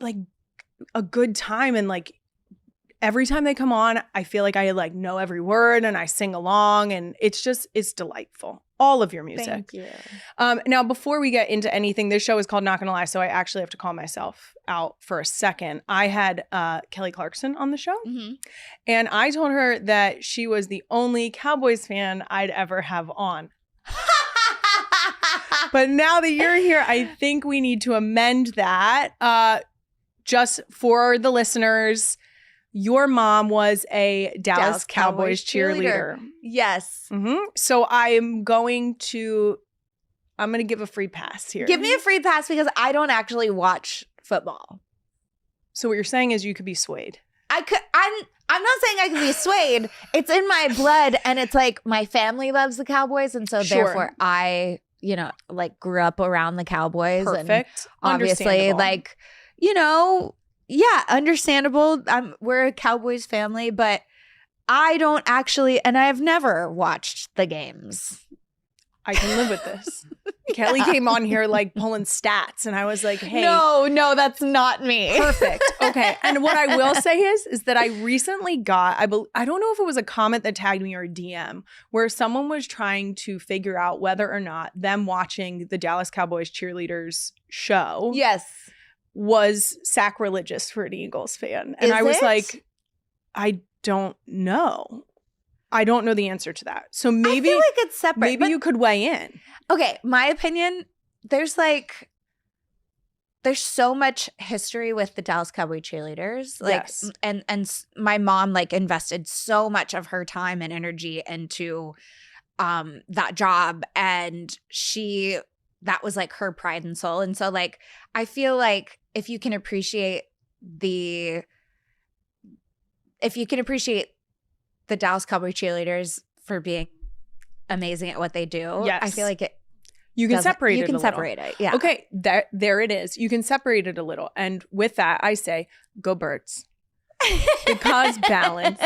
like a good time. And like every time they come on, I feel like I like know every word and I sing along, and it's delightful. All of your music. Thank you. Now, before we get into anything, this show is called Not Gonna Lie, so I actually have to call myself out for a second. I had Kelly Clarkson on the show, and I told her that she was the only Cowboys fan I'd ever have on. But now that you're here, I think we need to amend that. Just for the listeners, your mom was a Dallas Cowboys cheerleader. Yes. So I'm going to give a free pass here. Give me a free pass because I don't actually watch football. So what you're saying is you could be swayed. I'm not saying I could be swayed. It's in my blood, and it's like my family loves the Cowboys, and so therefore I, like grew up around the Cowboys. Perfect. And obviously, like, yeah, understandable. We're a Cowboys family, but I don't actually, and I've never watched the games. I can live with this. Kelly came on here like pulling stats, and I was like, hey. No, that's not me. Perfect. Okay. And what I will say is that I recently got, I don't know if it was a comment that tagged me or a DM, where someone was trying to figure out whether or not them watching the Dallas Cowboys cheerleaders show was sacrilegious for an Eagles fan. And I was like, I don't know. I don't know the answer to that. So maybe I feel like it's separate. Maybe you could weigh in. Okay, my opinion, there's so much history with the Dallas Cowboy cheerleaders. Like, and my mom like invested so much of her time and energy into that job, and that was like her pride and soul. And so like I feel like if you can appreciate the Dallas Cowboy cheerleaders for being amazing at what they do, I feel like you can separate it. You can separate it. Yeah. Okay, there it is. You can separate it a little. And with that, I say, go Birds. Because balance.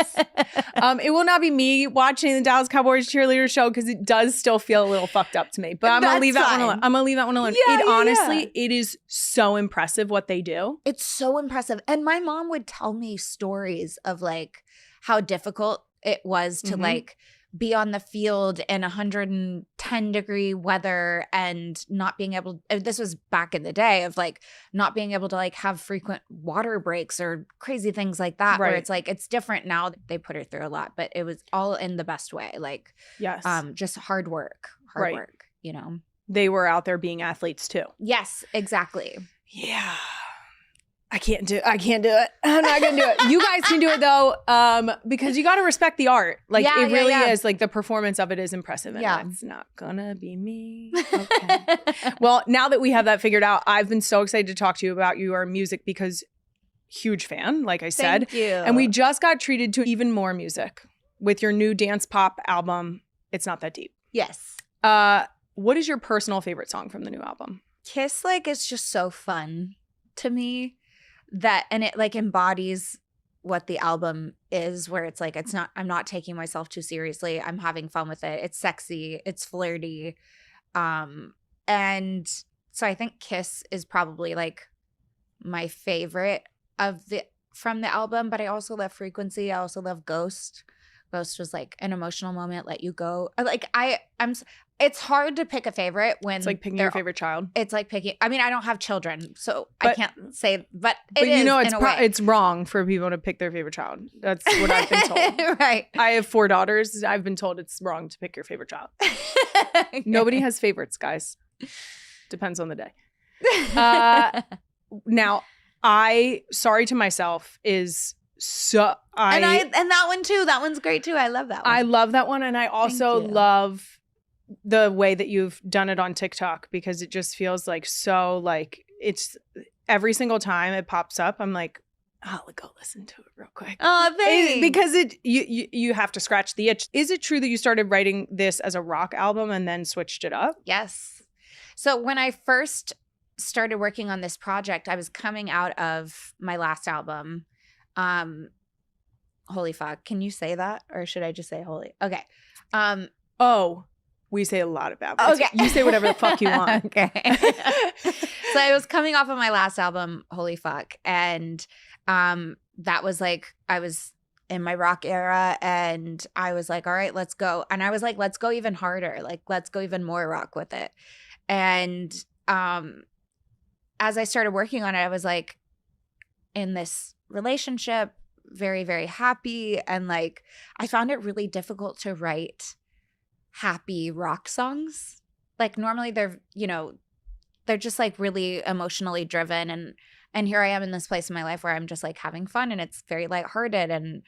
It will not be me watching the Dallas Cowboys cheerleader show because it does still feel a little fucked up to me. But I'm gonna leave that one alone. Honestly, it is so impressive what they do. It's so impressive. And my mom would tell me stories of like how difficult it was to like be on the field in 110-degree weather and not being able – this was back in the day of like not being able to like have frequent water breaks or crazy things like that where it's like it's different now. They put her through a lot, but it was all in the best way. Like just hard work, They were out there being athletes too. Yes, exactly. Yeah. I can't do it. I'm not going to do it. You guys can do it though, because you got to respect the art. Like it really is. Like the performance of it is impressive. And that's not going to be me. Okay. Well, now that we have that figured out, I've been so excited to talk to you about your music because huge fan, like I said. Thank you. And we just got treated to even more music with your new dance pop album, It's Not That Deep. Yes. What is your personal favorite song from the new album? Kiss like is just so fun to me. And it like embodies what the album is, where it's like I'm not taking myself too seriously. I'm having fun with it. It's sexy, it's flirty. And so I think Kiss is probably like my favorite from the album, but I also love Frequency. I also love Ghost. Ghost was like an emotional moment, Let You Go. Like it's hard to pick a favorite when it's like picking your favorite child. It's like picking. I mean, I don't have children, so I can't say. But it's wrong for people to pick their favorite child. That's what I've been told. Right. I have 4 daughters. I've been told it's wrong to pick your favorite child. Nobody has favorites, guys. Depends on the day. Now, Sorry to Myself is. And that one too. That one's great too. I love that one. I love that one, and I also love the way that you've done it on TikTok because it just feels like so like it's every single time it pops up. I'm like, I'll go listen to it real quick. Oh, thanks. Because you have to scratch the itch. Is it true that you started writing this as a rock album and then switched it up? Yes. So when I first started working on this project, I was coming out of my last album. Holy fuck. Can you say that? Or should I just say holy? Okay. We say a lot of bad words. Okay. You say whatever the fuck you want. Okay. So I was coming off of my last album, Holy Fuck. And that was like, I was in my rock era and I was like, all right, let's go. And I was like, let's go even harder. Like, let's go even more rock with it. And as I started working on it, I was like in this relationship, very, very happy. And like, I found it really difficult to write happy rock songs. Like normally they're, you know, they're just like really emotionally driven. And here I am in this place in my life where I'm just like having fun and it's very lighthearted. And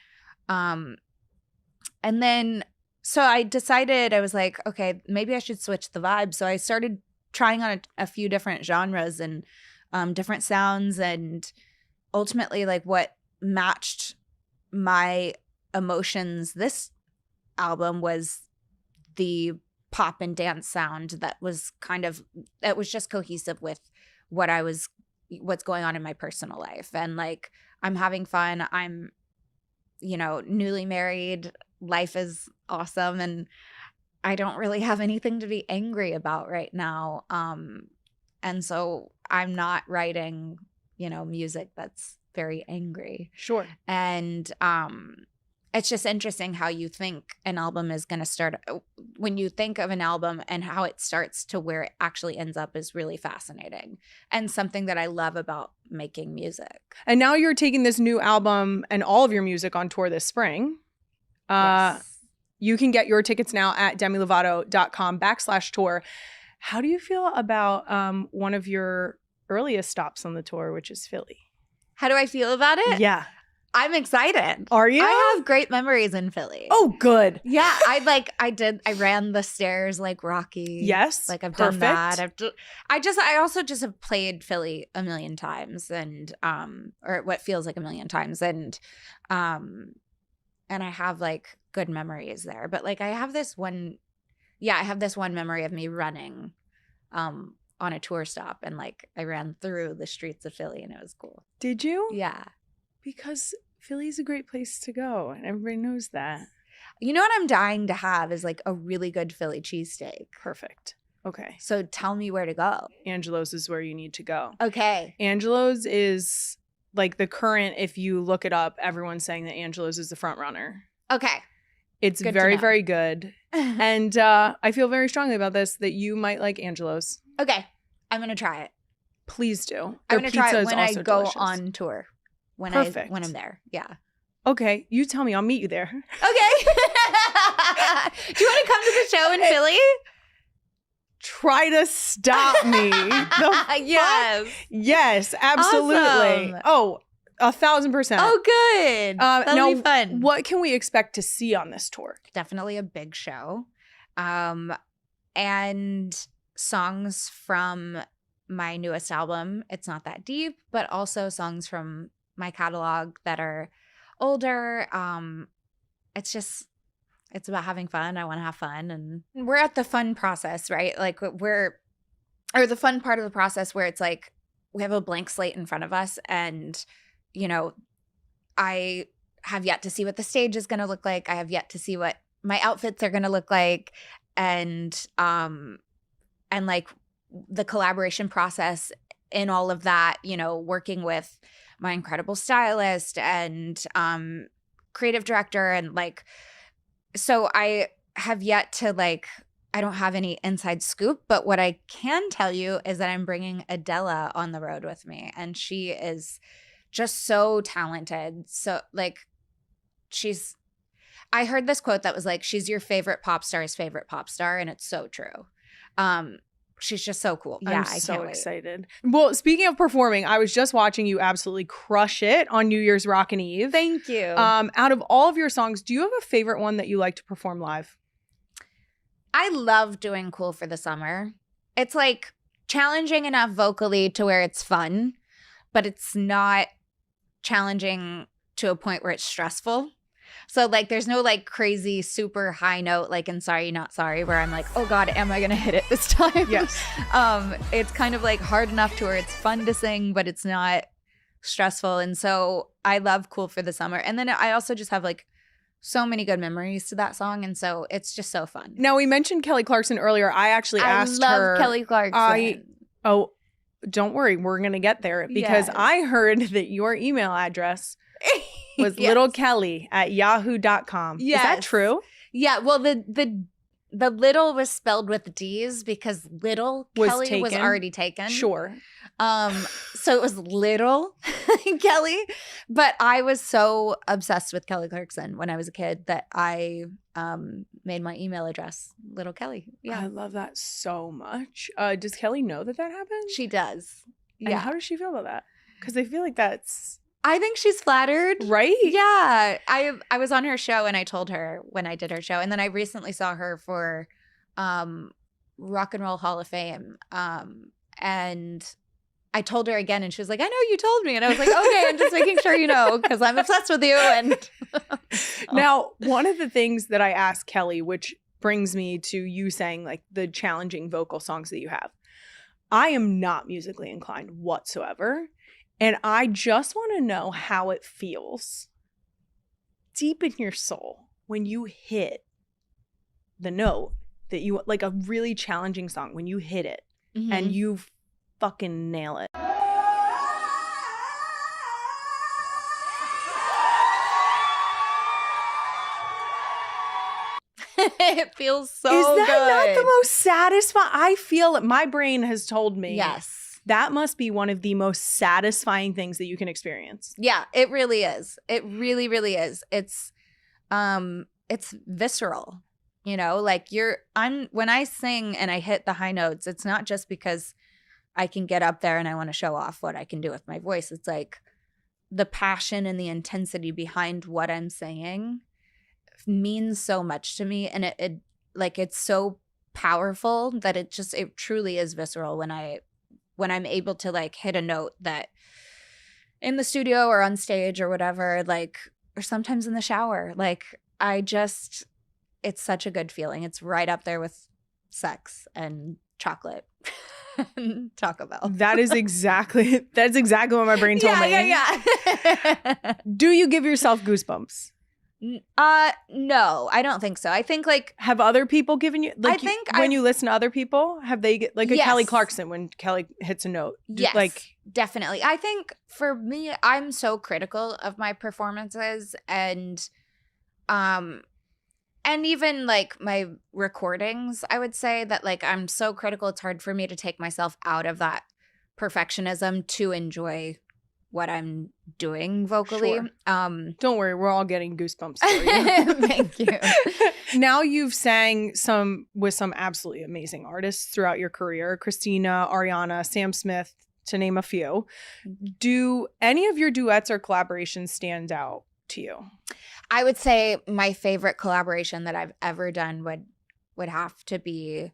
then, so I decided, I was like, okay, maybe I should switch the vibe. So I started trying on a few different genres and different sounds. And ultimately like what matched my emotions this album was the pop and dance sound that was it was just cohesive with what's going on in my personal life. And like, I'm having fun. I'm, you know, newly married. Life is awesome. And I don't really have anything to be angry about right now. And so I'm not writing, you know, music that's very angry. Sure. And it's just interesting how you think an album is going to start. When you think of an album and how it starts to where it actually ends up is really fascinating and something that I love about making music. And now you're taking this new album and all of your music on tour this spring. Yes. You can get your tickets now at demilovato.com/tour. How do you feel about one of your earliest stops on the tour, which is Philly? How do I feel about it? Yeah. I'm excited. Are you? I have great memories in Philly. Oh, good. Yeah, I ran the stairs like Rocky. Yes. Like I've perfect. done that. I also just have played Philly a million times and or what feels like a million times and I have like good memories there. But like I have this one memory of me running on a tour stop and like I ran through the streets of Philly and it was cool. Did you? Yeah. Because Philly's a great place to go, and everybody knows that. You know what I'm dying to have is like a really good Philly cheesesteak. Perfect. Okay. So tell me where to go. Angelo's is where you need to go. Okay. Angelo's is like the current, if you look it up, everyone's saying that Angelo's is the front runner. Okay. It's Good very, to know. very good. And I feel very strongly about this, that you might like Angelo's. Okay. I'm going to try it. Please do. I'm Their going to try pizza it is when I also go delicious. on tour. When Perfect. I'm there. Yeah. Okay. You tell me. I'll meet you there. Okay. Do you want to come to the show in Philly? Try to stop me. Yes. Yes, absolutely. Awesome. Oh, 1,000%. Oh, good. That'll now, be fun. what can we expect to see on this tour? Definitely a big show. And songs from my newest album, It's Not That Deep, but also songs from my catalog that are older. It's about having fun. I want to have fun. And we're at the fun process, right? Like the fun part of the process where it's like we have a blank slate in front of us and, you know, I have yet to see what the stage is going to look like. I have yet to see what my outfits are going to look like. And like the collaboration process in all of that, you know, working with my incredible stylist and creative director. And like, so I have yet to like, I don't have any inside scoop, but what I can tell you is that I'm bringing Adela on the road with me. And she is just so talented. So like I heard this quote that was like, she's your favorite pop star's favorite pop star. And it's so true. She's just so cool. Yeah, I'm so excited. Well, speaking of performing, I was just watching you absolutely crush it on New Year's Rockin' Eve. Thank you. Out of all of your songs, do you have a favorite one that you like to perform live? I love doing Cool for the Summer. It's like challenging enough vocally to where it's fun, but it's not challenging to a point where it's stressful. So like there's no like crazy super high note like in Sorry Not Sorry where I'm like, oh God, am I gonna hit it this time? Yes. It's kind of like hard enough to where it's fun to sing, but it's not stressful. And so I love Cool for the Summer. And then I also just have like so many good memories to that song. And so it's just so fun. Now, we mentioned Kelly Clarkson earlier. I actually asked her. I love Kelly Clarkson. Don't worry. We're going to get there because I heard that your email address was littlekelly@yahoo.com. Yes. Is that true? Yeah. Well, the little was spelled with D's because little Kelly was already taken. Sure. So it was little Kelly, but I was so obsessed with Kelly Clarkson when I was a kid that I made my email address Little Kelly. Yeah. I love that so much. Does Kelly know that happened? She does. Yeah. And how does she feel about that? Because I feel like I think she's flattered. Right? Yeah. I was on her show and I told her when I did her show. And then I recently saw her for Rock and Roll Hall of Fame. And I told her again and she was like, I know you told me. And I was like, okay, I'm just making sure you know because I'm obsessed with you. And Now, one of the things that I asked Kelly, which brings me to you saying like the challenging vocal songs that you have. I am not musically inclined whatsoever. And I just want to know how it feels deep in your soul when you hit the note that you like a really challenging song, when you hit it and you fucking nail it. It feels so good. Is that good. not the most satisfying? I feel it. My brain has told me. Yes. That must be one of the most satisfying things that you can experience. Yeah, it really is. It really, really is. It's visceral, you know, like when I sing and I hit the high notes, it's not just because I can get up there and I want to show off what I can do with my voice. It's like the passion and the intensity behind what I'm saying means so much to me. And it's so powerful that it truly is visceral when I'm able to like hit a note that in the studio or on stage or whatever, like, or sometimes in the shower, like it's such a good feeling. It's right up there with sex and chocolate and Taco Bell. That's exactly what my brain told me. Yeah. Do you give yourself goosebumps? No, I don't think so. I think like have other people given you like when you listen to other people, have they like a Kelly Clarkson when Kelly hits a note? Yes, definitely. I think for me, I'm so critical of my performances and even like my recordings, I would say that like I'm so critical it's hard for me to take myself out of that perfectionism to enjoy what I'm doing vocally. Sure. Don't worry, we're all getting goosebumps for you. Thank you. Now you've sang with some absolutely amazing artists throughout your career, Christina, Ariana, Sam Smith, to name a few. Do any of your duets or collaborations stand out to you? I would say my favorite collaboration that I've ever done would have to be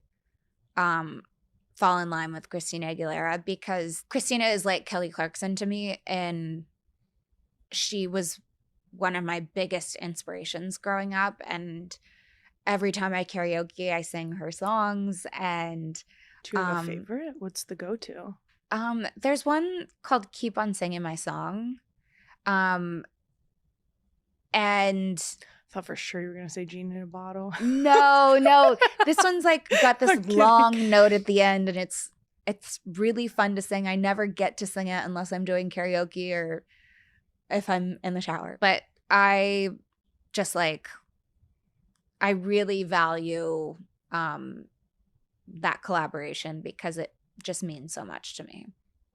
Fall in Line with Christina Aguilera, because Christina is like Kelly Clarkson to me, and she was one of my biggest inspirations growing up, and every time I karaoke I sing her songs. And do you have a favorite? What's the go-to? There's one called Keep on Singing My Song, and I thought for sure you were going to say Genie in a Bottle. No. This one's like got this long note at the end, and it's really fun to sing. I never get to sing it unless I'm doing karaoke or if I'm in the shower. But I just like, I really value that collaboration because it just means so much to me.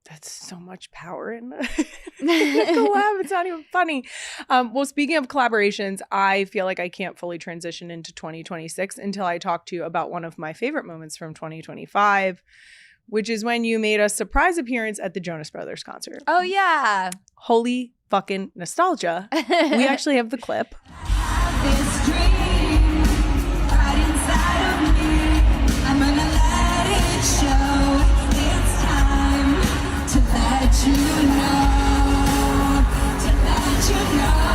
That's so much power in the collab. It's not even funny. Well, speaking of collaborations, I feel like I can't fully transition into 2026 until I talk to you about one of my favorite moments from 2025, which is when you made a surprise appearance at the Jonas Brothers concert. Oh, yeah. Holy fucking nostalgia. We actually have the clip. This dream right inside of me. I'm gonna let it show. It's time to let you know, to let you know.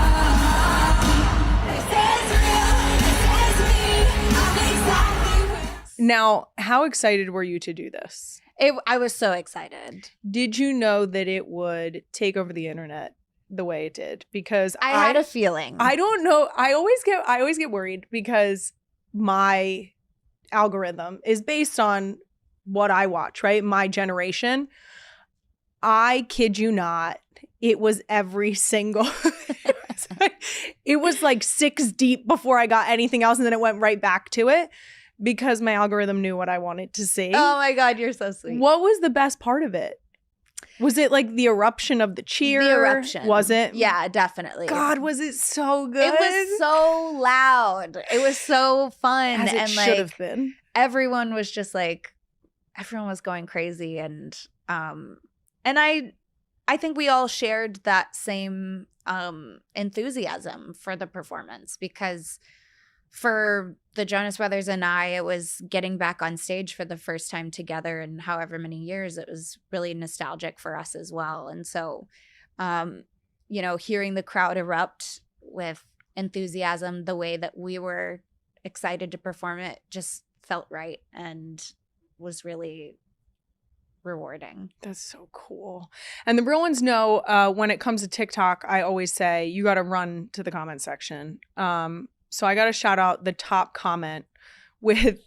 This is real, this is me. I'm exactly where. Now, how excited were you to do this? I was so excited. Did you know that it would take over the internet the way it did because I had a feeling. I don't know. I always get worried because my algorithm is based on what I watch, right? My generation. I kid you not. It was every single it was like 6 deep before I got anything else, and then it went right back to it because my algorithm knew what I wanted to see. Oh my God, you're so sweet. What was the best part of it? Was it like the eruption of the cheer? The eruption. Was it? Yeah, definitely. God, was it so good? It was so loud. It was so fun. As it and should have been. Everyone was just like, everyone was going crazy. And I think we all shared that same enthusiasm for the performance because for the Jonas Brothers and I, it was getting back on stage for the first time together in however many years. It was really nostalgic for us as well. And so, hearing the crowd erupt with enthusiasm the way that we were excited to perform it just felt right and was really rewarding. That's so cool. And the real ones know when it comes to TikTok, I always say you got to run to the comment section. So I got to shout out the top comment with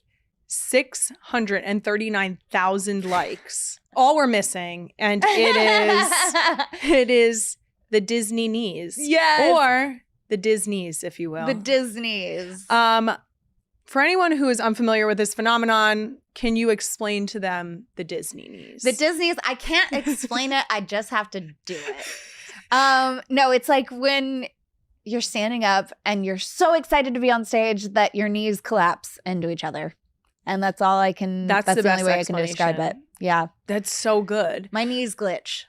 639,000 likes. All we're missing, and it is the Disney knees. Yes. Or the Disneys, if you will. The Disneys. For anyone who is unfamiliar with this phenomenon, can you explain to them the Disney knees? The Disneys, I can't explain it. I just have to do it. No, it's like when you're standing up and you're so excited to be on stage that your knees collapse into each other. And that's all I can, that's the only way I can describe it. Yeah. That's so good. My knees glitch.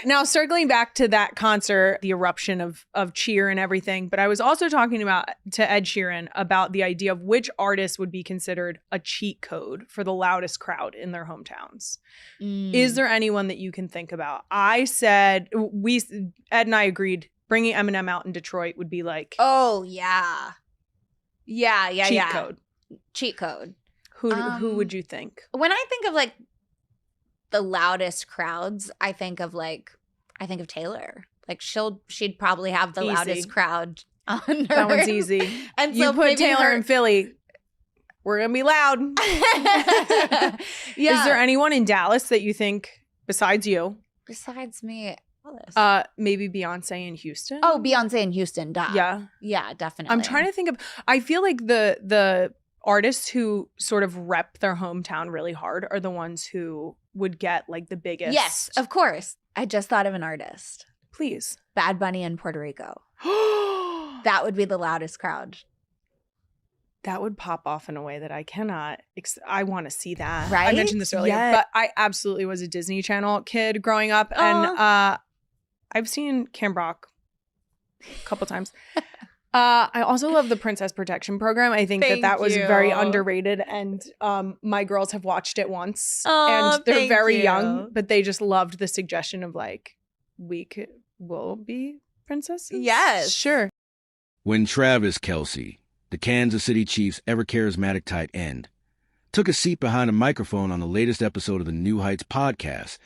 Now, circling back to that concert, the eruption of cheer and everything, but I was also talking to Ed Sheeran about the idea of which artist would be considered a cheat code for the loudest crowd in their hometowns. Is there anyone that you can think about? I said, Ed and I agreed, bringing Eminem out in Detroit would be like, oh yeah, cheat code. Cheat code. Who would you think? When I think of like the loudest crowds, I think of Taylor. Like she'd probably have the loudest crowd on her. That one's easy. And you so put Taylor in Philly, we're gonna be loud. Yeah. Is there anyone in Dallas that you think besides you? Besides me. Maybe Beyonce in Houston. Oh, Beyonce in Houston, duh. Yeah, definitely. I'm trying to think of. I feel like the artists who sort of rep their hometown really hard are the ones who would get like the biggest. Yes, of course. I just thought of an artist. Please, Bad Bunny in Puerto Rico. That would be the loudest crowd. That would pop off in a way that I cannot. I want to see that. Right? I mentioned this earlier, but I absolutely was a Disney Channel kid growing up, and I've seen Camp Rock a couple times. I also love the Princess Protection Program. I think that was very underrated, and my girls have watched it once, and they're very young, but they just loved the suggestion of like, we'll be princesses. Yes, sure. When Travis Kelce, the Kansas City Chiefs' ever-charismatic tight end, took a seat behind a microphone on the latest episode of the New Heights podcast,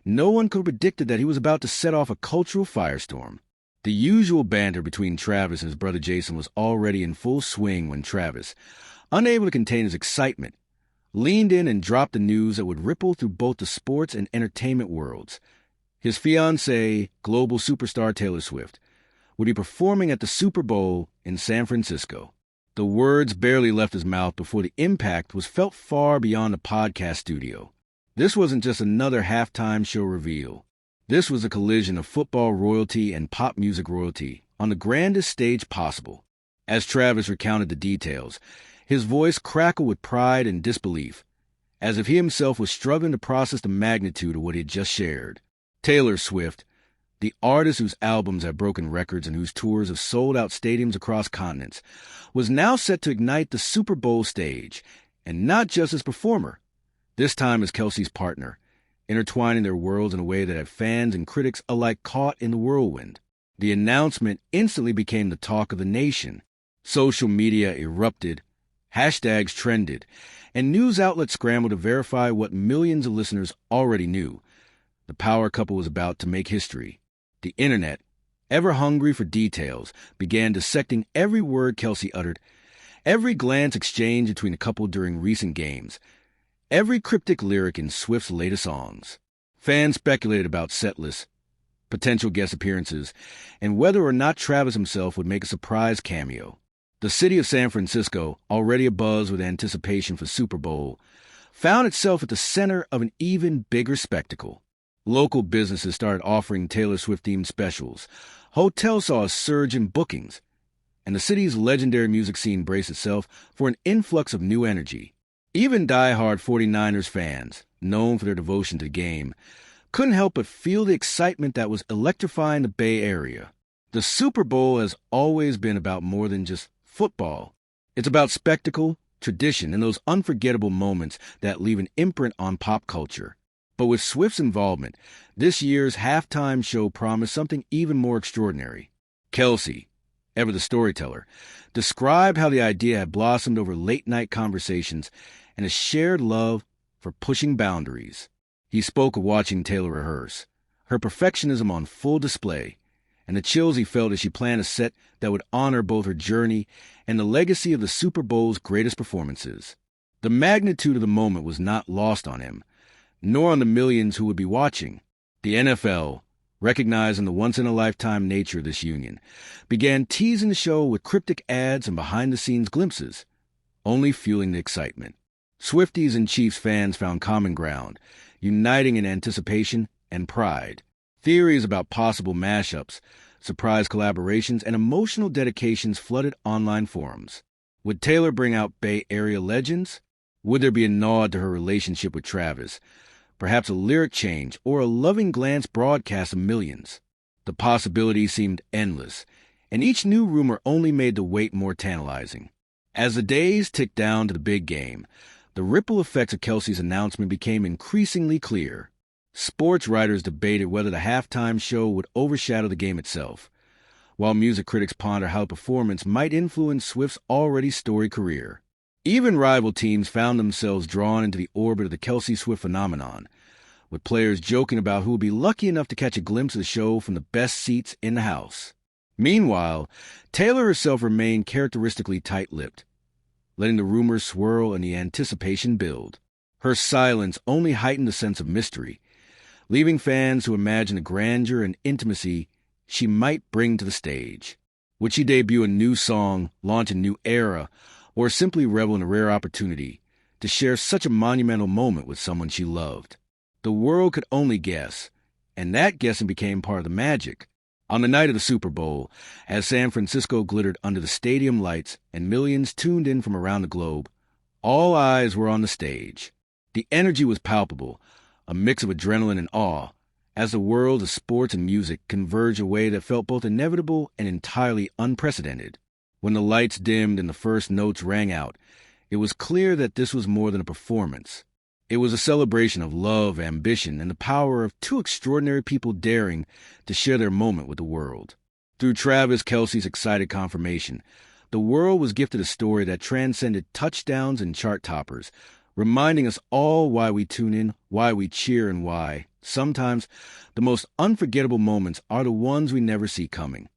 no one could have predicted that he was about to set off a cultural firestorm. The usual banter between Travis and his brother Jason was already in full swing when Travis, unable to contain his excitement, leaned in and dropped the news that would ripple through both the sports and entertainment worlds. His fiancée, global superstar Taylor Swift, would be performing at the Super Bowl in San Francisco. The words barely left his mouth before the impact was felt far beyond the podcast studio. This wasn't just another halftime show reveal. This was a collision of football royalty and pop music royalty on the grandest stage possible. As Travis recounted the details, his voice crackled with pride and disbelief, as if he himself was struggling to process the magnitude of what he had just shared. Taylor Swift, the artist whose albums have broken records and whose tours have sold out stadiums across continents, was now set to ignite the Super Bowl stage, and not just as performer, this time as Kelce's partner, intertwining their worlds in a way that had fans and critics alike caught in the whirlwind. The announcement instantly became the talk of the nation. Social media erupted, hashtags trended, and news outlets scrambled to verify what millions of listeners already knew. The power couple was about to make history. The internet, ever hungry for details, began dissecting every word Kelce uttered, every glance exchanged between the couple during recent games, every cryptic lyric in Swift's latest songs. Fans speculated about set lists, potential guest appearances, and whether or not Travis himself would make a surprise cameo. The city of San Francisco, already abuzz with anticipation for Super Bowl, found itself at the center of an even bigger spectacle. Local businesses started offering Taylor Swift-themed specials. Hotels saw a surge in bookings, and the city's legendary music scene braced itself for an influx of new energy. Even die-hard 49ers fans, known for their devotion to the game, couldn't help but feel the excitement that was electrifying the Bay Area. The Super Bowl has always been about more than just football. It's about spectacle, tradition, and those unforgettable moments that leave an imprint on pop culture. But with Swift's involvement, this year's halftime show promised something even more extraordinary. Kelce, ever the storyteller, described how the idea had blossomed over late-night conversations and a shared love for pushing boundaries. He spoke of watching Taylor rehearse, her perfectionism on full display, and the chills he felt as she planned a set that would honor both her journey and the legacy of the Super Bowl's greatest performances. The magnitude of the moment was not lost on him, nor on the millions who would be watching. The NFL, recognizing the once-in-a-lifetime nature of this union, began teasing the show with cryptic ads and behind-the-scenes glimpses, only fueling the excitement. Swifties and Chiefs fans found common ground, uniting in anticipation and pride. Theories about possible mashups, surprise collaborations, and emotional dedications flooded online forums. Would Taylor bring out Bay Area legends? Would there be a nod to her relationship with Travis? Perhaps a lyric change or a loving glance broadcast of millions? The possibilities seemed endless, and each new rumor only made the wait more tantalizing. As the days ticked down to the big game, the ripple effects of Kelce's announcement became increasingly clear. Sports writers debated whether the halftime show would overshadow the game itself, while music critics pondered how the performance might influence Swift's already storied career. Even rival teams found themselves drawn into the orbit of the Kelce Swift phenomenon, with players joking about who would be lucky enough to catch a glimpse of the show from the best seats in the house. Meanwhile, Taylor herself remained characteristically tight-lipped, letting the rumors swirl and the anticipation build. Her silence only heightened the sense of mystery, leaving fans to imagine the grandeur and intimacy she might bring to the stage. Would she debut a new song, launch a new era, or simply revel in a rare opportunity to share such a monumental moment with someone she loved? The world could only guess, and that guessing became part of the magic. On the night of the Super Bowl, as San Francisco glittered under the stadium lights and millions tuned in from around the globe, all eyes were on the stage. The energy was palpable, a mix of adrenaline and awe, as the world of sports and music converged in a way that felt both inevitable and entirely unprecedented. When the lights dimmed and the first notes rang out, it was clear that this was more than a performance. It was a celebration of love, ambition, and the power of two extraordinary people daring to share their moment with the world. Through Travis Kelce's excited confirmation, the world was gifted a story that transcended touchdowns and chart toppers, reminding us all why we tune in, why we cheer, and why, sometimes, the most unforgettable moments are the ones we never see coming.